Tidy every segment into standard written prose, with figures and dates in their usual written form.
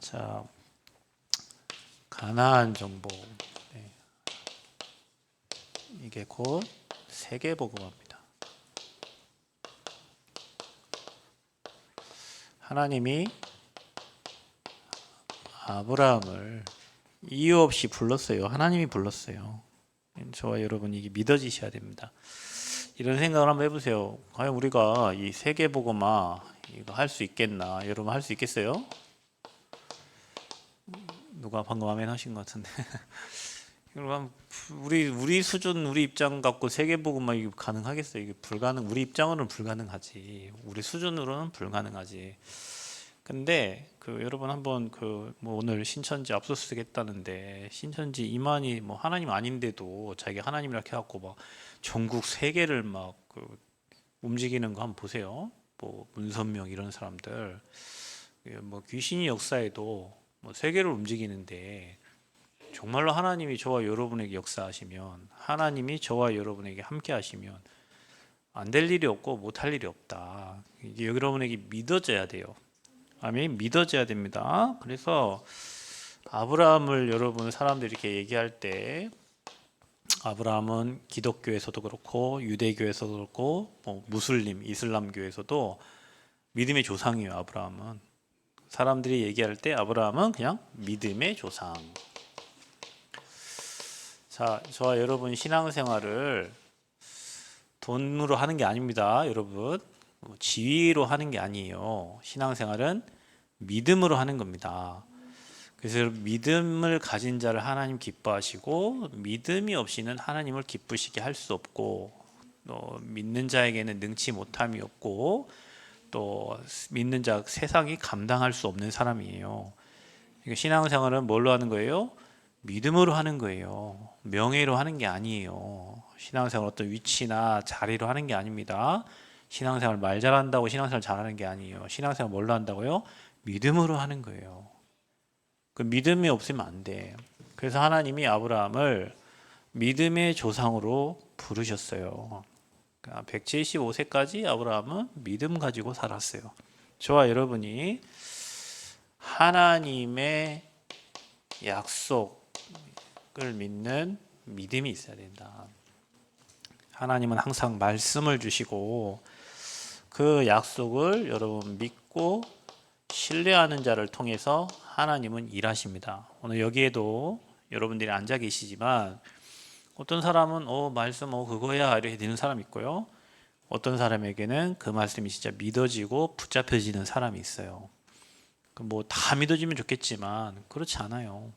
자, 가나안 정복. 네. 이게 곧 세계복음화입니다. 하나님이 아브라함을 이유 없이 불렀어요. 하나님이 불렀어요. 저와 여러분 이게 믿어지셔야 됩니다. 이런 생각을 한번 해보세요. 과연 우리가 이 세계복음화 이거 할 수 있겠나? 여러분 할 수 있겠어요? 누가 방금 아멘 하신 것 같은데. 여러분 우리 수준 우리 입장 갖고 세계복음화 이게 가능하겠어요? 이게 불가능. 우리 입장으로는 불가능하지. 우리 수준으로는 불가능하지. 근데 여러분 한번 뭐 오늘 신천지 압수수색 했다는데 신천지 임원이 뭐 하나님 아닌데도 자기 하나님이라 해갖고 막 전국 세계를 막 움직이는 거 한번 보세요. 뭐 문선명 이런 사람들 뭐 귀신이 역사에도 뭐 세계를 움직이는데 정말로 하나님이 저와 여러분에게 역사하시면 하나님이 저와 여러분에게 함께 하시면 안 될 일이 없고 못할 일이 없다. 이게 여러분에게 믿어져야 돼요. 아멘. 믿어져야 됩니다. 그래서 아브라함을 여러분 사람들이 이렇게 얘기할 때 아브라함은 기독교에서도 그렇고 유대교에서도 그렇고 뭐 무슬림, 이슬람교에서도 믿음의 조상이에요. 아브라함은 사람들이 얘기할 때 아브라함은 그냥 믿음의 조상. 자, 저와 여러분 신앙생활을 돈으로 하는 게 아닙니다. 여러분 지위로 하는 게 아니에요. 신앙생활은 믿음으로 하는 겁니다. 그래서 믿음을 가진 자를 하나님 기뻐하시고 믿음이 없이는 하나님을 기쁘시게 할 수 없고 또 믿는 자에게는 능치 못함이 없고 또 믿는 자 세상이 감당할 수 없는 사람이에요. 그러니까 신앙생활은 뭘로 하는 거예요? 믿음으로 하는 거예요. 명예로 하는 게 아니에요. 신앙생활 어떤 위치나 자리로 하는 게 아닙니다. 신앙생활 말 잘한다고 신앙생활 잘하는 게 아니에요. 신앙생활 뭘로 한다고요? 믿음으로 하는 거예요. 그 믿음이 없으면 안 돼. 그래서 하나님이 아브라함을 믿음의 조상으로 부르셨어요. 175세까지 아브라함은 믿음 가지고 살았어요. 저와 여러분이 하나님의 약속을 믿는 믿음이 있어야 된다. 하나님은 항상 말씀을 주시고 그 약속을 여러분 믿고 신뢰하는 자를 통해서 하나님은 일하십니다. 오늘 여기에도 여러분들이 앉아 계시지만 어떤 사람은 말씀 그거야 이렇게 되는 사람이 있고요. 어떤 사람에게는 그 말씀이 진짜 믿어지고 붙잡혀지는 사람이 있어요. 뭐 다 믿어지면 좋겠지만 그렇지 않아요.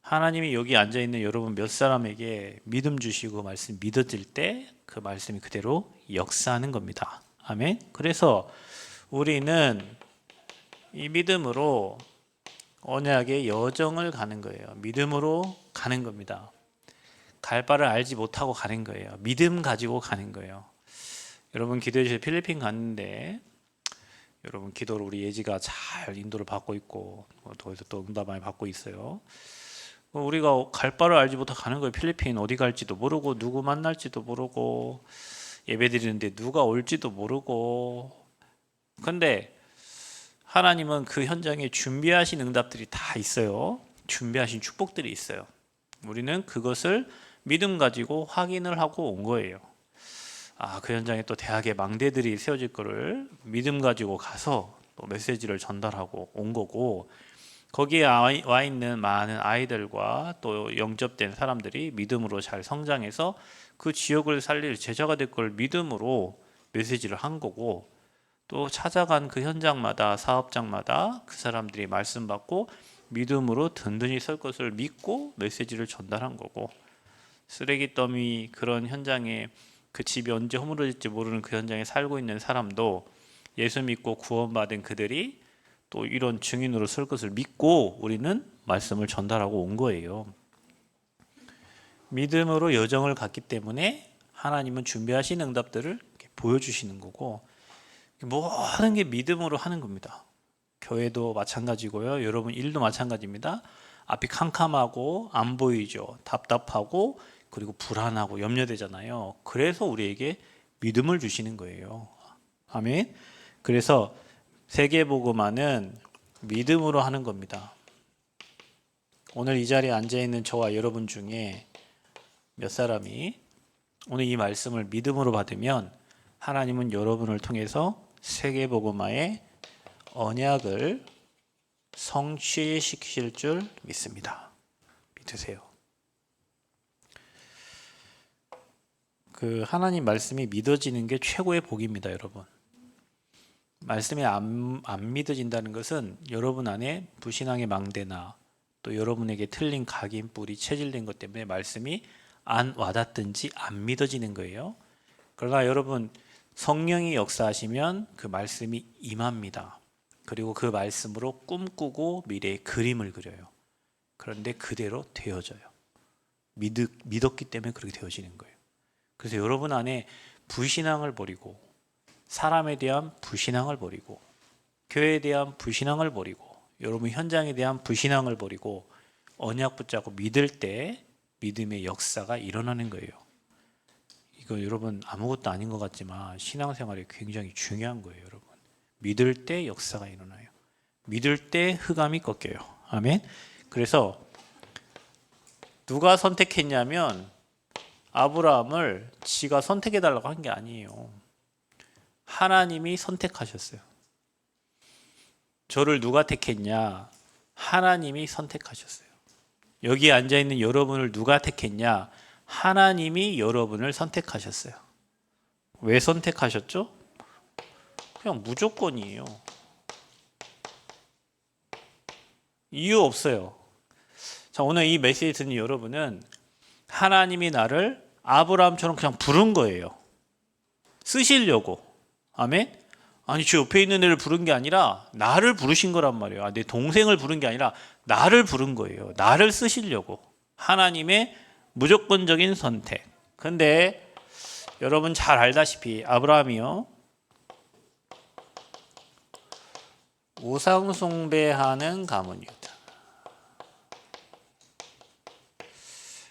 하나님이 여기 앉아 있는 여러분 몇 사람에게 믿음 주시고 말씀 믿어질 때 그 말씀이 그대로 역사하는 겁니다. 아멘. 그래서 우리는 이 믿음으로 언약의 여정을 가는 거예요. 믿음으로 가는 겁니다. 갈 바를 알지 못하고 가는 거예요. 믿음 가지고 가는 거예요. 여러분 기도해 주세요. 필리핀 갔는데 여러분 기도를 우리 예지가 잘 인도를 받고 있고 거기서 또 응답 많이 받고 있어요. 우리가 갈 바를 알지 못하고 가는 거예요. 필리핀 어디 갈지도 모르고 누구 만날지도 모르고 예배 드리는데 누가 올지도 모르고 근데 하나님은 그 현장에 준비하신 응답들이 다 있어요. 준비하신 축복들이 있어요. 우리는 그것을 믿음 가지고 확인을 하고 온 거예요. 그 현장에 또 대학의 망대들이 세워질 거를 믿음 가지고 가서 또 메시지를 전달하고 온 거고 거기에 와 있는 많은 아이들과 또 영접된 사람들이 믿음으로 잘 성장해서 그 지역을 살릴 제자가 될 걸 믿음으로 메시지를 한 거고 또 찾아간 그 현장마다 사업장마다 그 사람들이 말씀 받고 믿음으로 든든히 설 것을 믿고 메시지를 전달한 거고 쓰레기 더미 그런 현장에 그 집이 언제 허물어질지 모르는 그 현장에 살고 있는 사람도 예수 믿고 구원받은 그들이 또 이런 증인으로 설 것을 믿고 우리는 말씀을 전달하고 온 거예요. 믿음으로 여정을 갔기 때문에 하나님은 준비하신 응답들을 보여주시는 거고 모든 게 믿음으로 하는 겁니다. 교회도 마찬가지고요. 여러분 일도 마찬가지입니다. 앞이 캄캄하고 안 보이죠. 답답하고 그리고 불안하고 염려되잖아요. 그래서 우리에게 믿음을 주시는 거예요. 아멘. 그래서 세계복음화는 믿음으로 하는 겁니다. 오늘 이 자리에 앉아 있는 저와 여러분 중에 몇 사람이 오늘 이 말씀을 믿음으로 받으면 하나님은 여러분을 통해서 세계복음화의 언약을 성취시키실 줄 믿습니다. 믿으세요. 그 하나님 말씀이 믿어지는 게 최고의 복입니다, 여러분. 말씀이 안 믿어진다는 것은 여러분 안에 불신앙의 망대나 또 여러분에게 틀린 각인뿔이 체질된 것 때문에 말씀이 안 와닿든지 안 믿어지는 거예요. 그러나 여러분 성령이 역사하시면 그 말씀이 임합니다. 그리고 그 말씀으로 꿈꾸고 미래의 그림을 그려요. 그런데 그대로 되어져요. 믿었기 때문에 그렇게 되어지는 거예요. 그래서 여러분 안에 불신앙을 버리고 사람에 대한 불신앙을 버리고 교회에 대한 불신앙을 버리고 여러분 현장에 대한 불신앙을 버리고 언약 붙잡고 믿을 때 믿음의 역사가 일어나는 거예요. 이거 여러분 아무것도 아닌 것 같지만 신앙생활이 굉장히 중요한 거예요, 여러분. 믿을 때 역사가 일어나요. 믿을 때 흑암이 꺾여요. 아멘. 그래서 누가 선택했냐면 아브라함을 지가 선택해달라고 한 게 아니에요. 하나님이 선택하셨어요. 저를 누가 택했냐? 하나님이 선택하셨어요. 여기 앉아있는 여러분을 누가 택했냐? 하나님이 여러분을 선택하셨어요. 왜 선택하셨죠? 그냥 무조건이에요. 이유 없어요. 자, 오늘 이 메시지 듣는 여러분은 하나님이 나를 아브라함처럼 그냥 부른 거예요. 쓰시려고. 아멘? 아니, 저 옆에 있는 애를 부른 게 아니라 나를 부르신 거란 말이에요. 내 동생을 부른 게 아니라 나를 부른 거예요. 나를 쓰시려고. 하나님의 무조건적인 선택. 근데 여러분 잘 알다시피 아브라함이요, 우상 숭배하는 가문이었다.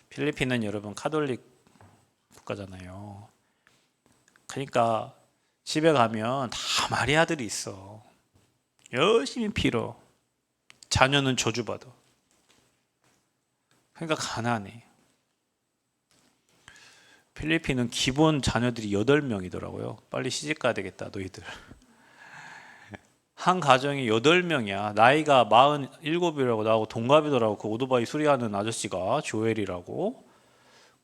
필리핀은 여러분 카톨릭 국가잖아요. 그러니까 집에 가면 다 마리아들이 있어. 열심히 빌어. 자녀는 저주받아. 그러니까 가난해. 필리핀은 기본 자녀들이 8명이더라고요. 빨리 시집 가야 되겠다, 너희들. 한 가정이 8명이야. 나이가 47이라고 나하고 동갑이더라고. 그 오토바이 수리하는 아저씨가 조엘이라고.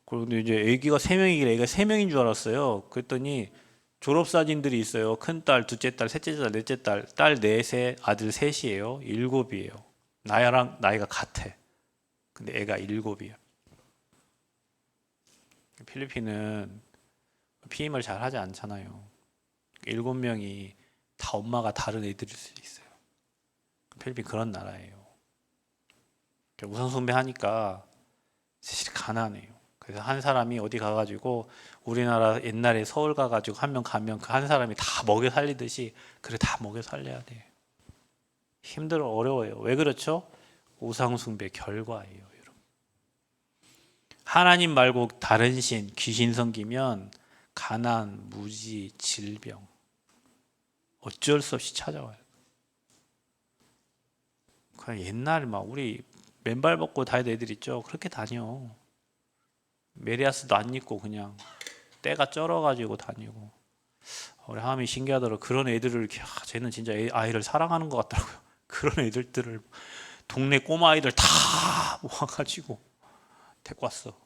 그런데 이제 애기가 3명이길래 애가 3명인 줄 알았어요. 그랬더니 졸업사진들이 있어요. 큰딸, 둘째딸, 셋째딸, 넷째딸, 딸 4셋, 아들 3이에요. 7이에요. 나야랑 나이가 같아. 근데 애가 7이야. 필리핀은 피임을 잘 하지 않잖아요. 7명이 다 엄마가 다른 애들일 수 있어요. 필리핀 그런 나라예요. 우상 숭배하니까 사실 가난해요. 그래서 한 사람이 어디 가가지고 우리나라 옛날에 서울 가가지고 한 명 가면 그 한 사람이 다 먹여 살리듯이 그래 다 먹여 살려야 돼. 힘들어 어려워요. 왜 그렇죠? 우상 숭배 결과예요, 여러분. 하나님 말고 다른 신, 귀신 섬기면 가난, 무지, 질병 어쩔 수 없이 찾아와요. 그냥 옛날에 막 우리 맨발 벗고 다니던 애들 있죠? 그렇게 다녀. 메리아스도 안 입고 그냥 때가 쩔어가지고 다니고. 우리 하나님이 신기하더라고요. 그런 애들을 이렇게 쟤는 진짜 아이를 사랑하는 것 같더라고요. 그런 애들을 동네 꼬마 아이들 다 모아가지고 데리고 왔어.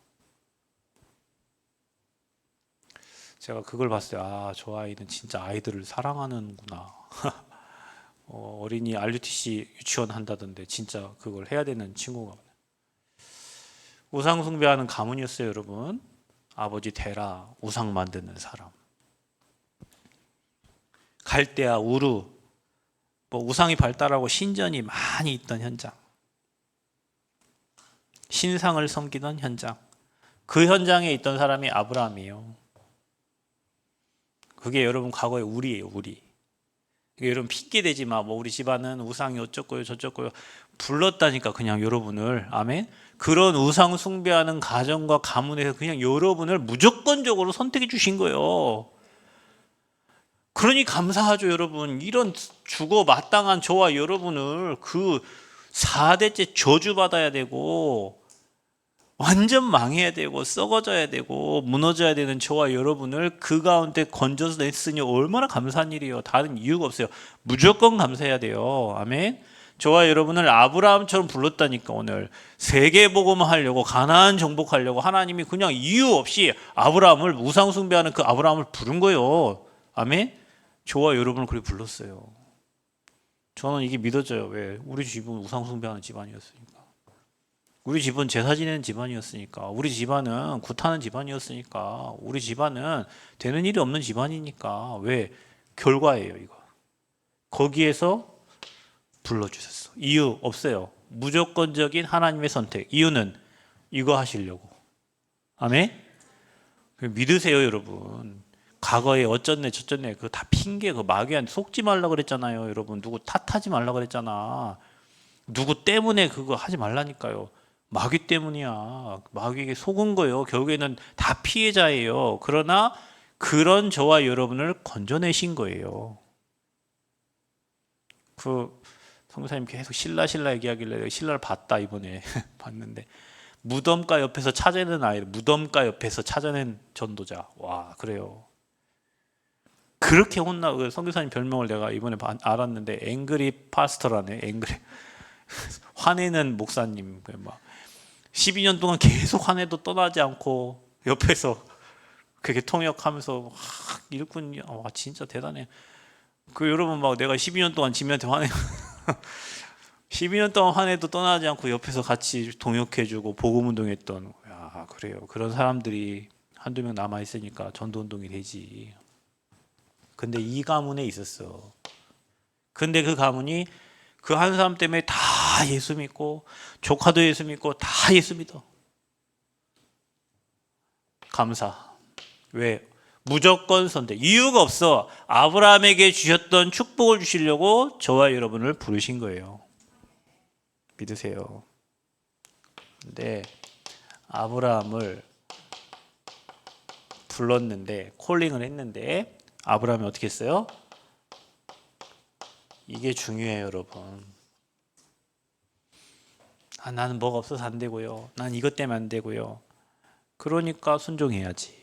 제가 그걸 봤어요. 아, 저 아이는 진짜 아이들을 사랑하는구나. 어린이 RUTC 유치원 한다던데 진짜 그걸 해야 되는 친구가. 우상 숭배하는 가문이었어요, 여러분. 아버지 데라, 우상 만드는 사람. 갈대아, 우르, 우상이 발달하고 신전이 많이 있던 현장. 신상을 섬기던 현장. 그 현장에 있던 사람이 아브라함이에요. 그게 여러분 과거의 우리예요, 우리. 여러분 핑계대지 마. 우리 집안은 우상이 어쩌고요 저쩌고요. 불렀다니까 그냥 여러분을. 아멘. 그런 우상 숭배하는 가정과 가문에서 그냥 여러분을 무조건적으로 선택해 주신 거예요. 그러니 감사하죠, 여러분. 이런 죽어 마땅한 저와 여러분을 그 4대째 저주받아야 되고 완전 망해야 되고 썩어져야 되고 무너져야 되는 저와 여러분을 그 가운데 건져서 냈으니 얼마나 감사한 일이에요. 다른 이유가 없어요. 무조건 감사해야 돼요. 아멘. 저와 여러분을 아브라함처럼 불렀다니까. 오늘 세계복음을 하려고 가나안 정복하려고 하나님이 그냥 이유 없이 아브라함을 우상 숭배하는 그 아브라함을 부른 거예요. 아멘. 저와 여러분을 그렇게 불렀어요. 저는 이게 믿어져요. 왜? 우리 집은 우상 숭배하는 집안이었으니까. 우리 집은 제사 지내는 집안이었으니까. 우리 집안은 굿하는 집안이었으니까. 우리 집안은 되는 일이 없는 집안이니까. 왜? 결과예요, 이거. 거기에서 불러주셨어. 이유 없어요. 무조건적인 하나님의 선택. 이유는 이거 하시려고. 아멘? 믿으세요, 여러분. 과거에 어쩌네 저쩌네 그거 다 핑계. 그 마귀한테 속지 말라 그랬잖아요, 여러분. 누구 탓하지 말라 그랬잖아. 누구 때문에 그거 하지 말라니까요. 마귀 때문이야. 마귀에게 속은 거예요. 결국에는 다 피해자예요. 그러나 그런 저와 여러분을 건져내신 거예요. 그 성사님 계속 신라 얘기하길래 신라를 봤다 이번에 봤는데 무덤가 옆에서 찾아낸 아이를 무덤가 옆에서 찾아낸 전도자. 와, 그래요. 그렇게 혼나. 선교사님 별명을 내가 이번에 알았는데 앵그리 파스터라네. 앵그리 화내는 목사님. 막 12년 동안 계속 화내도 떠나지 않고 옆에서 그렇게 통역하면서 일꾼. 와, 진짜 대단해. 그 여러분 막 내가 12년 동안 지민한테 화내 12년 동안 화내도 떠나지 않고 옆에서 같이 동역해주고 복음운동했던. 야, 그래요. 그런 사람들이 한두 명 남아있으니까 전도운동이 되지. 근데 이 가문에 있었어. 근데 그 가문이 그 한 사람 때문에 다 예수 믿고 조카도 예수 믿고 다 예수 믿어. 감사. 왜? 무조건 선택. 이유가 없어. 아브라함에게 주셨던 축복을 주시려고 저와 여러분을 부르신 거예요. 믿으세요. 근데 아브라함을 불렀는데 콜링을 했는데 아브라함이 어떻게 했어요? 이게 중요해요, 여러분. 나는 뭐가 없어서 안 되고요. 난 이것 때문에 안 되고요. 그러니까 순종해야지.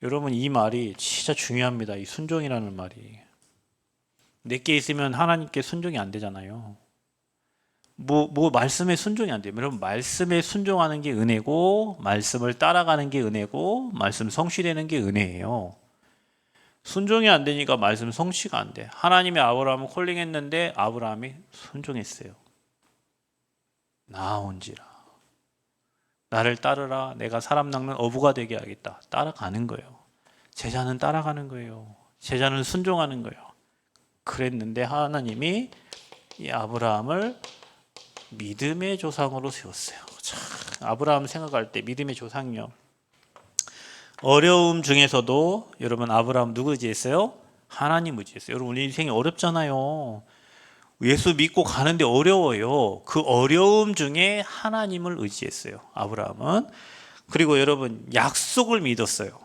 여러분, 이 말이 진짜 중요합니다. 이 순종이라는 말이. 내게 있으면 하나님께 순종이 안 되잖아요. 말씀에 순종이 안 돼요. 여러분, 말씀에 순종하는 게 은혜고, 말씀을 따라가는 게 은혜고, 말씀 성취되는 게 은혜예요. 순종이 안 되니까 말씀 성취가 안 돼. 하나님이 아브라함을 콜링했는데 아브라함이 순종했어요. 나온지라. 나를 따르라. 내가 사람 낚는 어부가 되게 하겠다. 따라가는 거예요. 제자는 따라가는 거예요. 제자는 순종하는 거예요. 그랬는데 하나님이 이 아브라함을 믿음의 조상으로 세웠어요. 참, 아브라함 생각할 때 믿음의 조상이요. 어려움 중에서도 여러분 아브라함 누구 의지했어요? 하나님 의지했어요. 여러분 우리 인생이 어렵잖아요. 예수 믿고 가는데 어려워요. 그 어려움 중에 하나님을 의지했어요. 아브라함은. 그리고 여러분 약속을 믿었어요.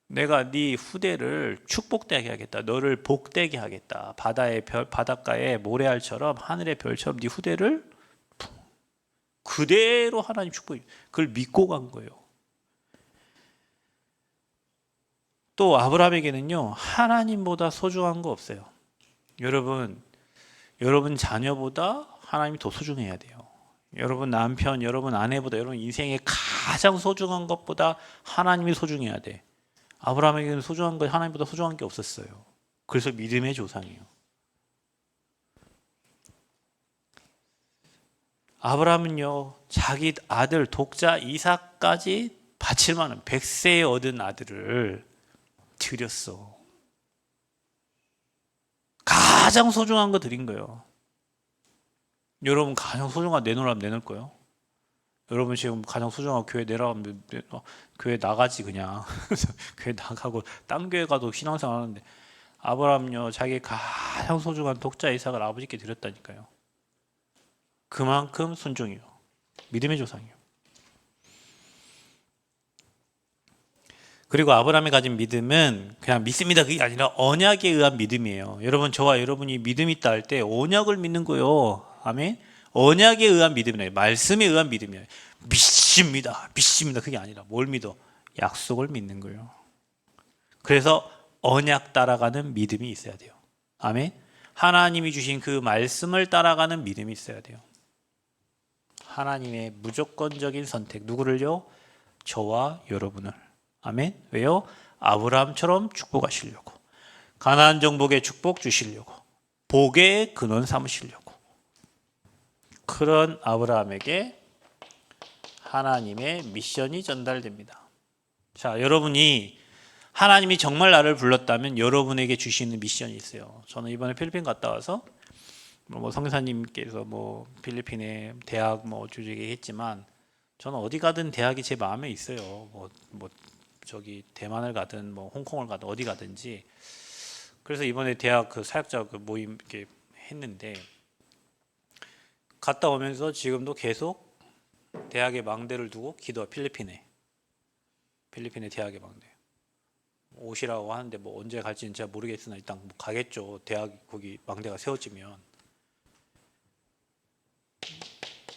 내가 네 후대를 축복되게 하겠다. 너를 복되게 하겠다. 바닷가에 모래알처럼 하늘의 별처럼 네 후대를 그대로 하나님 축복해. 그걸 믿고 간 거예요. 또 아브라함에게는요, 하나님보다 소중한 거 없어요. 여러분 자녀보다 하나님이 더 소중해야 돼요. 여러분 남편, 여러분 아내보다, 여러분 인생에 가장 소중한 것보다 하나님이 소중해야 돼. 아브라함에게는 소중한 거, 하나님보다 소중한 게 없었어요. 그래서 믿음의 조상이에요. 아브라함은요, 자기 아들 독자 이삭까지 바칠 만한 100세에 얻은 아들을 드렸어. 가장 소중한 거 드린 거예요. 여러분 가장 소중한 내놓으라면 내놓을 거예요? 여러분 지금 가장 소중한 교회 내라면 교회 나가지 그냥. 교회 나가고 딴 교회 가도 신앙생활 하는데 아브라함요 자기 가장 소중한 독자 이삭을 아버지께 드렸다니까요. 그만큼 순종이요. 믿음의 조상이요. 그리고 아브라함이 가진 믿음은 그냥 믿습니다 그게 아니라 언약에 의한 믿음이에요. 여러분, 저와 여러분이 믿음이 있다 할 때 언약을 믿는 거예요. 아멘. 언약에 의한 믿음이에요. 말씀에 의한 믿음이에요. 믿습니다 그게 아니라 뭘 믿어? 약속을 믿는 거예요. 그래서 언약 따라가는 믿음이 있어야 돼요. 아멘. 하나님이 주신 그 말씀을 따라가는 믿음이 있어야 돼요. 하나님의 무조건적인 선택, 누구를요? 저와 여러분을. 아멘. 왜요? 아브라함처럼 축복하시려고, 가나안 정복의 축복 주시려고, 복의 근원 삼으시려고. 그런 아브라함에게 하나님의 미션이 전달됩니다. 자, 여러분이 하나님이 정말 나를 불렀다면 여러분에게 주시는 미션이 있어요. 저는 이번에 필리핀 갔다 와서 성사님께서 필리핀의 대학 주재기 했지만, 저는 어디 가든 대학이 제 마음에 있어요. 저기 대만을 가든 홍콩을 가든 어디 가든지. 그래서 이번에 대학 그 사역자 그 모임 이렇게 했는데, 갔다 오면서 지금도 계속 대학의 망대를 두고 필리핀의 대학의 망대 오시라고 하는데 언제 갈지는 제가 모르겠으나 일단 가겠죠. 대학 거기 망대가 세워지면.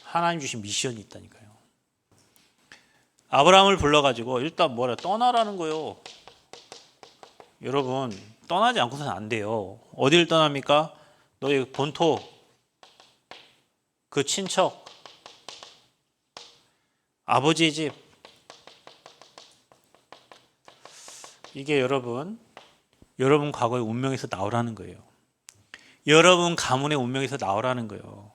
하나님 주신 미션이 있다니까요. 아브라함을 불러가지고 일단 떠나라는 거예요. 여러분, 떠나지 않고서는 안 돼요. 어디를 떠납니까? 너희 본토, 그 친척, 아버지의 집. 이게 여러분 과거의 운명에서 나오라는 거예요. 여러분 가문의 운명에서 나오라는 거예요.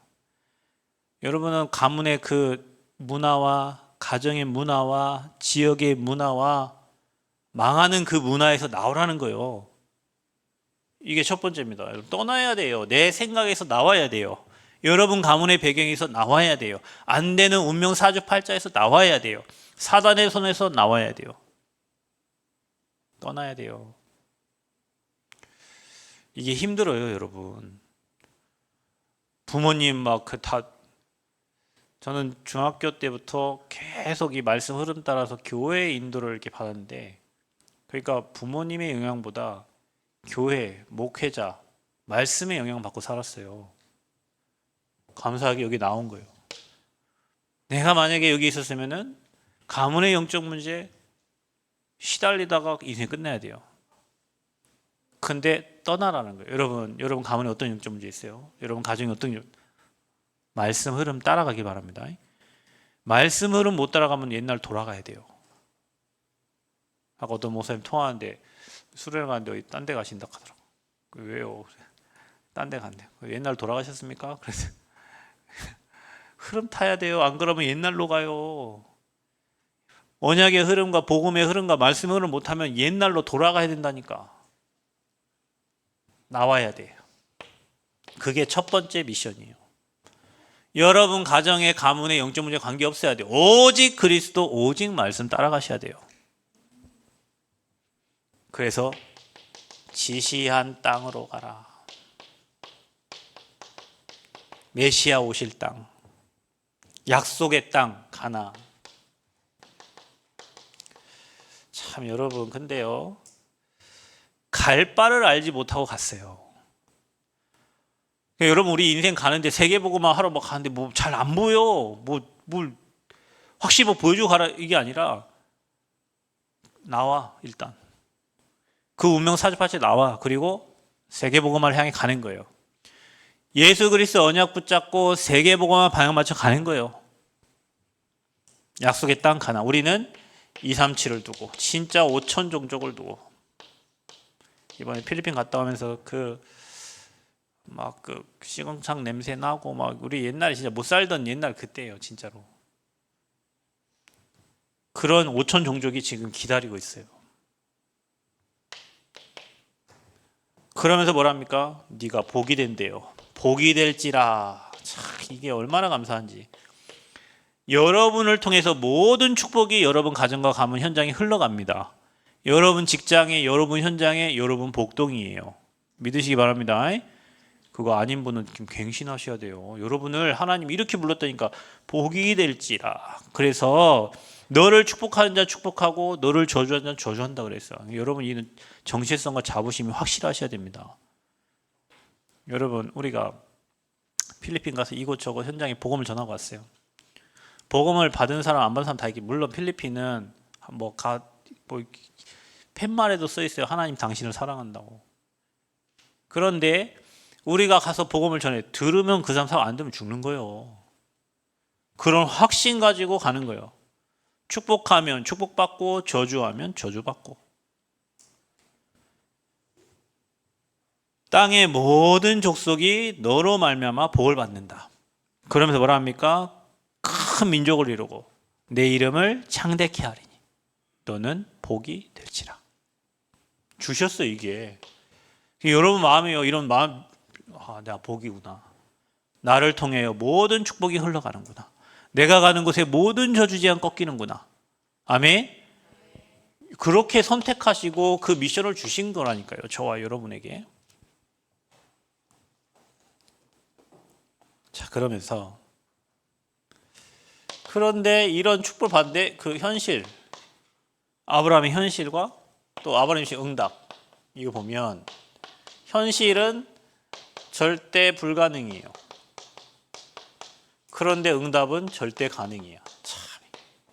여러분은 가문의 그 문화와 가정의 문화와 지역의 문화와 망하는 그 문화에서 나오라는 거예요. 이게 첫 번째입니다. 떠나야 돼요. 내 생각에서 나와야 돼요. 여러분 가문의 배경에서 나와야 돼요. 안 되는 운명 사주팔자에서 나와야 돼요. 사단의 손에서 나와야 돼요. 떠나야 돼요. 이게 힘들어요, 여러분. 부모님 저는 중학교 때부터 계속 이 말씀 흐름 따라서 교회 인도를 이렇게 받았는데, 그러니까 부모님의 영향보다 교회, 목회자, 말씀의 영향을 받고 살았어요. 감사하게 여기 나온 거예요. 내가 만약에 여기 있었으면은 가문의 영적 문제 시달리다가 인생 끝내야 돼요. 근데 떠나라는 거예요. 여러분 가문에 어떤 영적 문제 있어요? 여러분 가정에 어떤 말씀 흐름 따라가기 바랍니다. 말씀 흐름 못 따라가면 옛날 돌아가야 돼요. 아까 어떤 목사님 통화하는데 수련회 가는데 딴 데 가신다 하더라고. 왜요? 딴 데 간대요. 옛날 돌아가셨습니까? 그래서 흐름 타야 돼요. 안 그러면 옛날로 가요. 언약의 흐름과 복음의 흐름과 말씀의 흐름 못하면 옛날로 돌아가야 된다니까. 나와야 돼요. 그게 첫 번째 미션이에요. 여러분 가정의 가문의 영적 문제 관계없어야 돼요. 오직 그리스도, 오직 말씀 따라가셔야 돼요. 그래서 지시한 땅으로 가라. 메시아 오실 땅, 약속의 땅 가나안. 참 여러분, 근데요, 갈 바를 알지 못하고 갔어요. 여러분, 우리 인생 가는데 세계보고만 하러 가는데 잘 안 보여. 확실히 보여주고 가라 이게 아니라, 나와. 일단 그 운명 사주팔자에 나와. 그리고 세계보고만을 향해 가는 거예요. 예수 그리스도 언약 붙잡고 세계보고만 방향 맞춰 가는 거예요. 약속의 땅 가나안. 우리는 237을 두고, 진짜 5천 종족을 두고. 이번에 필리핀 갔다 오면서 그 시궁창 냄새 나고 우리 옛날에 진짜 못 살던 옛날 그때예요, 진짜로. 그런 5천 종족이 지금 기다리고 있어요. 그러면서 뭐랍니까? 네가 복이 된대요. 복이 될지라. 참, 이게 얼마나 감사한지. 여러분을 통해서 모든 축복이 여러분 가정과 가문 현장에 흘러갑니다. 여러분 직장에, 여러분 현장에, 여러분 복동이에요. 믿으시기 바랍니다. 그거 아닌 분은 좀 갱신하셔야 돼요. 여러분을 하나님 이렇게 불렀다니까 복이 될지라. 그래서 너를 축복하는 자 축복하고 너를 저주하는 자 저주한다 그랬어요. 여러분 이 정체성과 자부심이 확실하셔야 됩니다. 여러분 우리가 필리핀 가서 이곳저곳 현장에 복음을 전하고 왔어요. 복음을 받은 사람 안 받은 사람 다 있기. 물론 필리핀은 뭐 팻말에도 써 있어요. 하나님 당신을 사랑한다고. 그런데 우리가 가서 복음을 전해 들으면 그 사람 안 들으면 죽는 거예요. 그런 확신 가지고 가는 거예요. 축복하면 축복받고 저주하면 저주받고. 땅의 모든 족속이 너로 말미암아 복을 받는다. 그러면서 뭐라 합니까? 큰 민족을 이루고 내 이름을 창대케 하리니 너는 복이 될지라. 주셨어요 이게. 여러분 마음이요 이런 마음, 내가 복이구나. 나를 통해요 모든 축복이 흘러가는구나. 내가 가는 곳에 모든 저주 제한 꺾이는구나. 아멘. 그렇게 선택하시고 그 미션을 주신 거라니까요. 저와 여러분에게. 자, 그러면서 그런데 이런 축복을 받는데 그 현실, 아브라함의 현실과 또 아브라함의 응답, 이거 보면 현실은 절대 불가능이에요. 그런데 응답은 절대 가능이에요. 참,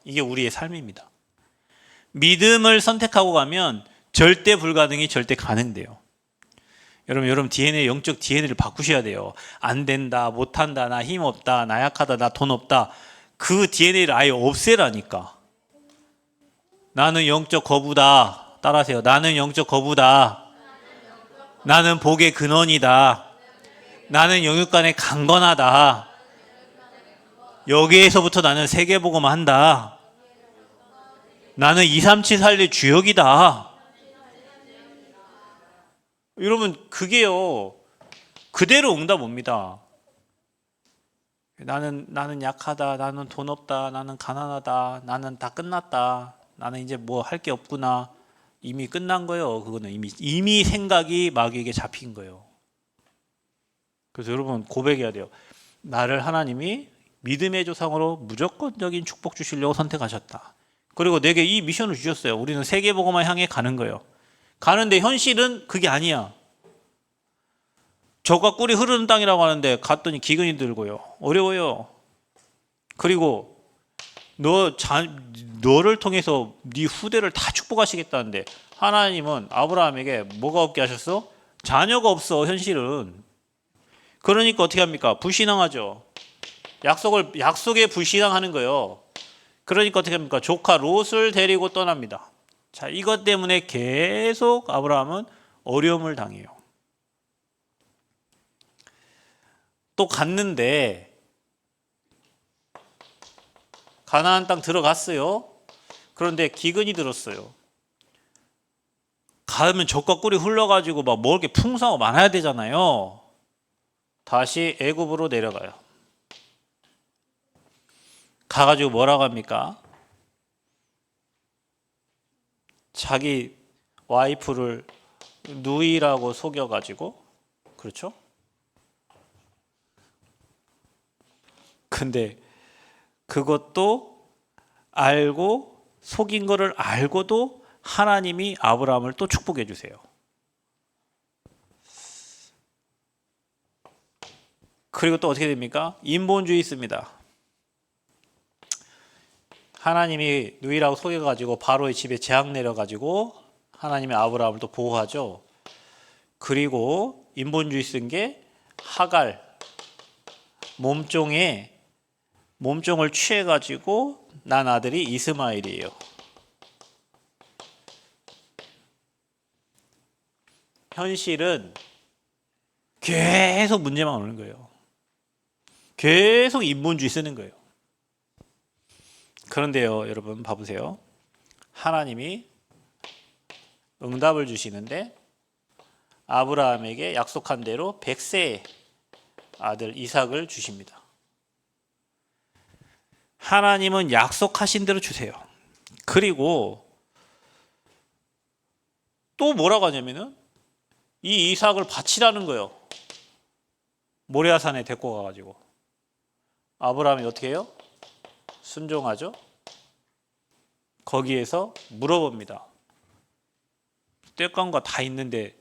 이게 우리의 삶입니다. 믿음을 선택하고 가면 절대 불가능이 절대 가능돼요. 여러분 DNA, 영적 DNA를 바꾸셔야 돼요. 안 된다, 못한다, 나 힘 없다, 나 약하다, 나 돈 없다. 그 DNA를 아예 없애라니까. 나는 영적 거부다. 따라하세요. 나는 영적 거부다. 나는 복의 근원이다. 나는 영육간에 강건하다. 여기에서부터 나는 세계복음 한다. 나는 237 살릴 주역이다. 여러분 그게요 그대로 응답 옵니다. 나는 약하다. 나는 돈 없다. 나는 가난하다. 나는 다 끝났다. 나는 이제 뭐 할 게 없구나. 이미 끝난 거예요. 그거는 이미 생각이 마귀에게 잡힌 거예요. 그래서 여러분 고백해야 돼요. 나를 하나님이 믿음의 조상으로 무조건적인 축복 주시려고 선택하셨다. 그리고 내게 이 미션을 주셨어요. 우리는 세계복음화 향해 가는 거예요. 가는데 현실은 그게 아니야. 젖과 꿀이 흐르는 땅이라고 하는데 갔더니 기근이 들고요. 어려워요. 그리고 너를 통해서 네 후대를 다 축복하시겠다는데 하나님은 아브라함에게 뭐가 없게 하셨어? 자녀가 없어. 현실은. 그러니까 어떻게 합니까? 불신앙하죠. 약속에 불신앙하는 거예요. 그러니까 어떻게 합니까? 조카 롯을 데리고 떠납니다. 자, 이것 때문에 계속 아브라함은 어려움을 당해요. 또 갔는데 가나안 땅 들어갔어요. 그런데 기근이 들었어요. 가면 젖과 꿀이 흘러가지고 막 먹을 게 풍성하고 많아야 되잖아요. 다시 애굽으로 내려가요. 가가지고 뭐라고 합니까? 자기 와이프를 누이라고 속여가지고, 그렇죠? 근데 그것도 알고 속인 거를 알고도 하나님이 아브라함을 또 축복해 주세요. 그리고 또 어떻게 됩니까? 인본주의 있습니다. 하나님이 누이라고 속여가지고 바로의 집에 재앙 내려가지고 하나님의 아브라함을 또 보호하죠. 그리고 인본주의 쓴 게 하갈 몸종을 취해가지고 난 아들이 이스마엘이에요. 현실은 계속 문제만 오는 거예요. 계속 인본주의 쓰는 거예요. 그런데요, 여러분 봐보세요. 하나님이 응답을 주시는데 아브라함에게 약속한 대로 100세의 아들 이삭을 주십니다. 하나님은 약속하신 대로 주세요. 그리고 또 뭐라고 하냐면은 이 이삭을 바치라는 거예요. 모리아산에 데리고 가가지고 아브라함이 어떻게 해요? 순종하죠. 거기에서 물어봅니다. 땔감과 다 있는데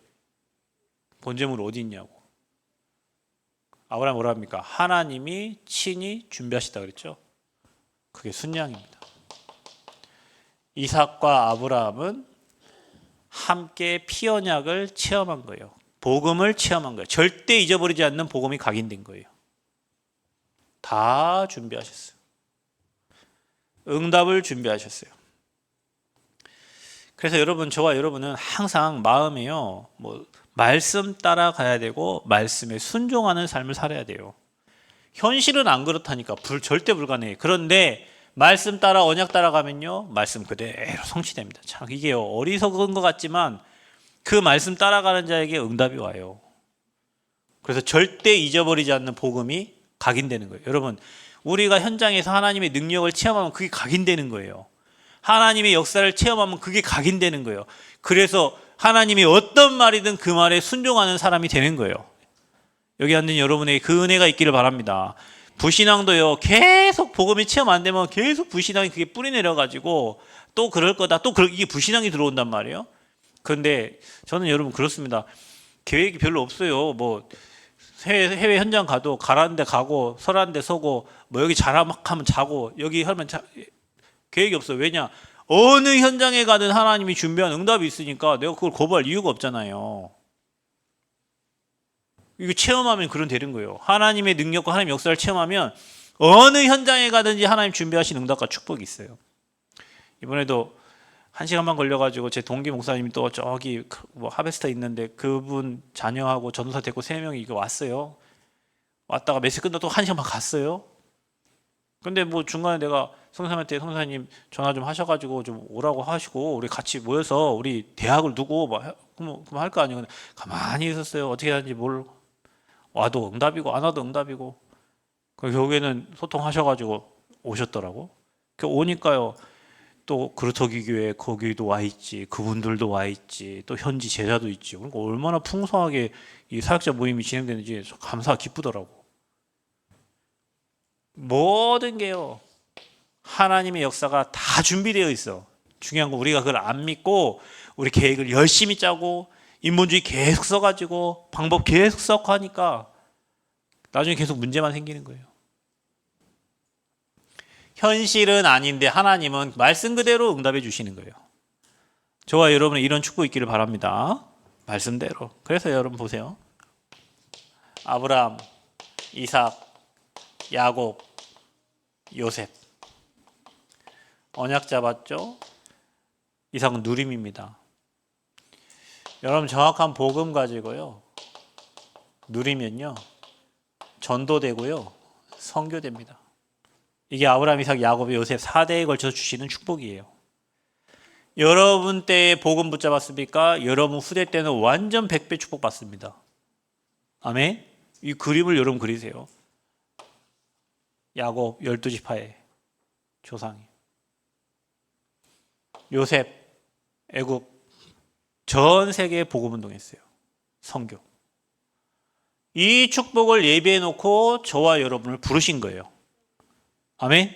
번제물 어디 있냐고. 아브라함이 뭐라 합니까? 하나님이 친히 준비하시다 그랬죠. 그게 순양입니다. 이삭과 아브라함은 함께 피 언약을 체험한 거예요. 복음을 체험한 거예요. 절대 잊어버리지 않는 복음이 각인된 거예요. 다 준비하셨어요. 응답을 준비하셨어요. 그래서 여러분, 저와 여러분은 항상 마음에요, 말씀 따라가야 되고 말씀에 순종하는 삶을 살아야 돼요. 현실은 안 그렇다니까. 절대 불가능해요. 그런데 말씀 따라 언약 따라가면요, 말씀 그대로 성취됩니다. 참 이게 어리석은 것 같지만 그 말씀 따라가는 자에게 응답이 와요. 그래서 절대 잊어버리지 않는 복음이 각인되는 거예요. 여러분, 우리가 현장에서 하나님의 능력을 체험하면 그게 각인되는 거예요. 하나님의 역사를 체험하면 그게 각인되는 거예요. 그래서 하나님이 어떤 말이든 그 말에 순종하는 사람이 되는 거예요. 여기 앉은 여러분에게 그 은혜가 있기를 바랍니다. 불신앙도요, 계속 복음이 체험 안 되면 계속 불신앙이 그게 뿌리 내려가지고 또 그럴 거다, 이게 불신앙이 들어온단 말이에요. 그런데 저는 여러분 그렇습니다. 계획이 별로 없어요. 해외 현장 가도 가라는 데 가고 서라는 데 서고 여기 자라면 자고 여기 하면 계획이 없어요. 왜냐? 어느 현장에 가든 하나님이 준비한 응답이 있으니까 내가 그걸 거부할 이유가 없잖아요. 이거 체험하면 그런 되는 거예요. 하나님의 능력과 하나님의 역사를 체험하면 어느 현장에 가든지 하나님 준비하신 응답과 축복이 있어요. 이번에도 1시간만 걸려가지고 제 동기 목사님이 또 저기 하베스터 있는데 그분 자녀하고 전도사 데리고 3명이 이거 왔어요. 왔다가 메시지 끝나고 또 1시간만 갔어요. 근데 중간에 내가 성사님한테 성사님 전화 좀 하셔가지고 좀 오라고 하시고 우리 같이 모여서 우리 대학을 두고 그럼 할 거 아니에요. 가만히 있었어요. 어떻게 하는지 와도 응답이고 안 와도 응답이고. 결국에는 소통하셔가지고 오셨더라고. 오니까요, 또 그루터기 교회 거기도 와 있지, 그분들도 와 있지, 또 현지 제자도 있지. 그러니까 얼마나 풍성하게 이 사역자 모임이 진행되는지 감사가 기쁘더라고. 모든 게요, 하나님의 역사가 다 준비되어 있어. 중요한 건 우리가 그걸 안 믿고 우리 계획을 열심히 짜고 인본주의 계속 써가지고 방법 계속 써고 하니까 나중에 계속 문제만 생기는 거예요. 현실은 아닌데 하나님은 말씀 그대로 응답해 주시는 거예요. 저와 여러분은 이런 축복 있기를 바랍니다. 말씀대로. 그래서 여러분 보세요. 아브라함, 이삭, 야곱, 요셉. 언약 잡았죠? 이삭은 누림입니다. 여러분 정확한 복음 가지고요, 누리면요 전도되고요 선교됩니다. 이게 아브라함, 이삭, 야곱, 요셉 4대에 걸쳐서 주시는 축복이에요. 여러분 때에 복음 붙잡았습니까? 여러분 후대 때는 완전 100배 축복받습니다. 아멘. 이 그림을 여러분 그리세요. 야곱 12지파의 조상이, 요셉 애굽 전 세계에 복음 운동했어요. 선교. 이 축복을 예비해 놓고 저와 여러분을 부르신 거예요. 아멘.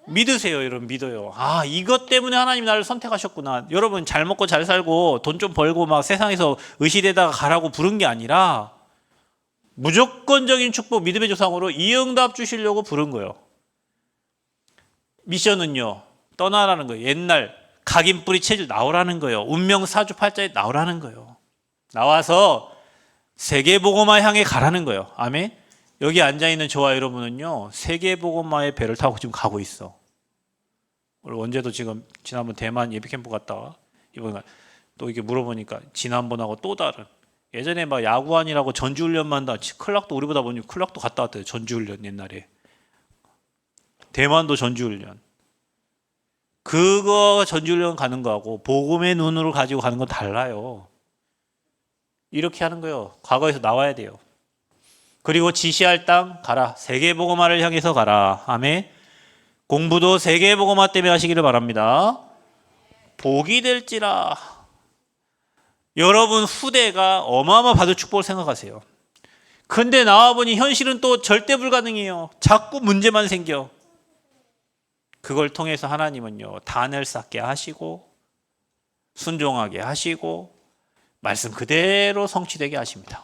믿으세요. 여러분 믿어요. 이것 때문에 하나님 나를 선택하셨구나. 여러분 잘 먹고 잘 살고 돈 좀 벌고 막 세상에서 의시되다가 가라고 부른 게 아니라 무조건적인 축복, 믿음의 조상으로 이 응답 주시려고 부른 거예요. 미션은요, 떠나라는 거예요. 옛날 각인뿌리 체질 나오라는 거예요. 운명 사주팔자에 나오라는 거예요. 나와서 세계복음화 향해 가라는 거예요. 아멘. 여기 앉아있는 저와 여러분은요, 세계복음화의 배를 타고 지금 가고 있어. 원제도 지금 지난번 대만 예비캠프 갔다가 이번에 또 이게 물어보니까 지난번하고 또 다른, 예전에 막 야구안이라고 전지훈련만 다, 클락도 우리보다 먼저 클락도 갔다 왔대요. 전지훈련 옛날에. 대만도 전지훈련. 그거 전지훈련 가는 거하고 복음의 눈으로 가지고 가는 건 달라요. 이렇게 하는 거예요. 과거에서 나와야 돼요. 그리고 지시할 땅 가라. 세계복음화를 향해서 가라. 아멘. 공부도 세계복음화 때문에 하시기를 바랍니다. 복이 될지라. 여러분 후대가 어마어마 받을 축복을 생각하세요. 근데 나와보니 현실은 또 절대 불가능해요. 자꾸 문제만 생겨. 그걸 통해서 하나님은요, 단을 쌓게 하시고 순종하게 하시고 말씀 그대로 성취되게 하십니다.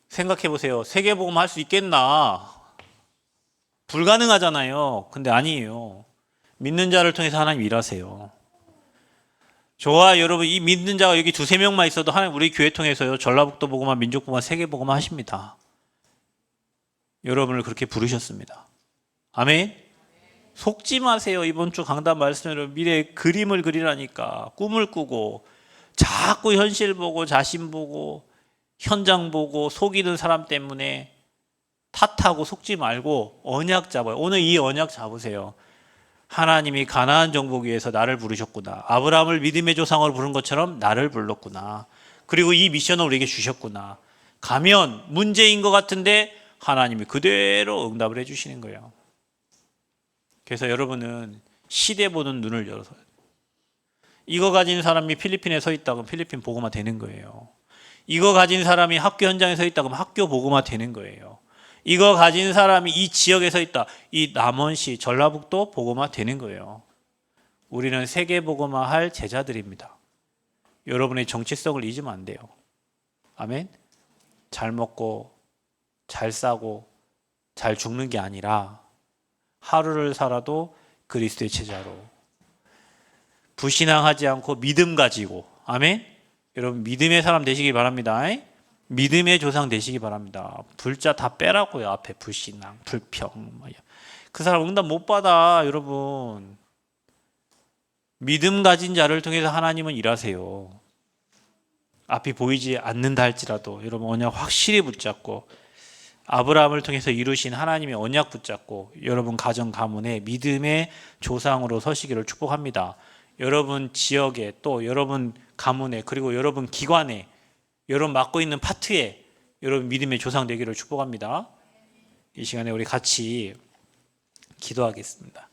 생각해 보세요. 세계복음 할 수 있겠나? 불가능하잖아요. 근데 아니에요. 믿는 자를 통해서 하나님 일하세요. 저와 여러분, 이 믿는 자가 여기 두세 명만 있어도 하나님 우리 교회 통해서요, 전라북도 복음화, 민족 복음화, 세계 복음화 하십니다. 여러분을 그렇게 부르셨습니다. 아멘. 속지 마세요. 이번 주 강단 말씀으로 미래의 그림을 그리라니까. 꿈을 꾸고 자꾸 현실 보고 자신 보고 현장 보고 속이는 사람 때문에 탓하고 속지 말고 언약 잡아요. 오늘 이 언약 잡으세요. 하나님이 가나안 정복 위해서 나를 부르셨구나. 아브라함을 믿음의 조상으로 부른 것처럼 나를 불렀구나. 그리고 이 미션을 우리에게 주셨구나. 가면 문제인 것 같은데 하나님이 그대로 응답을 해주시는 거예요. 그래서 여러분은 시대 보는 눈을 열어서, 이거 가진 사람이 필리핀에 서 있다 그러면 필리핀 복음화 되는 거예요. 이거 가진 사람이 학교 현장에 서 있다 그러면 학교 복음화 되는 거예요. 이거 가진 사람이 이 지역에 서 있다, 이 남원시 전라북도 복음화 되는 거예요. 우리는 세계 복음화 할 제자들입니다. 여러분의 정체성을 잊으면 안 돼요. 아멘. 잘 먹고 잘 싸고 잘 죽는 게 아니라 하루를 살아도 그리스도의 제자로, 불신앙하지 않고 믿음 가지고, 아멘. 여러분 믿음의 사람 되시기 바랍니다. 믿음의 조상 되시기 바랍니다. 불자 다 빼라고요. 앞에 불신앙, 불평, 그 사람 응답 못 받아. 여러분 믿음 가진 자를 통해서 하나님은 일하세요. 앞이 보이지 않는다 할지라도 여러분 언약 확실히 붙잡고, 아브라함을 통해서 이루신 하나님의 언약 붙잡고 여러분 가정 가문에 믿음의 조상으로 서시기를 축복합니다. 여러분 지역에, 또 여러분 가문에, 그리고 여러분 기관에, 여러분 맡고 있는 파트에 여러분 믿음의 조상 되기를 축복합니다. 이 시간에 우리 같이 기도하겠습니다.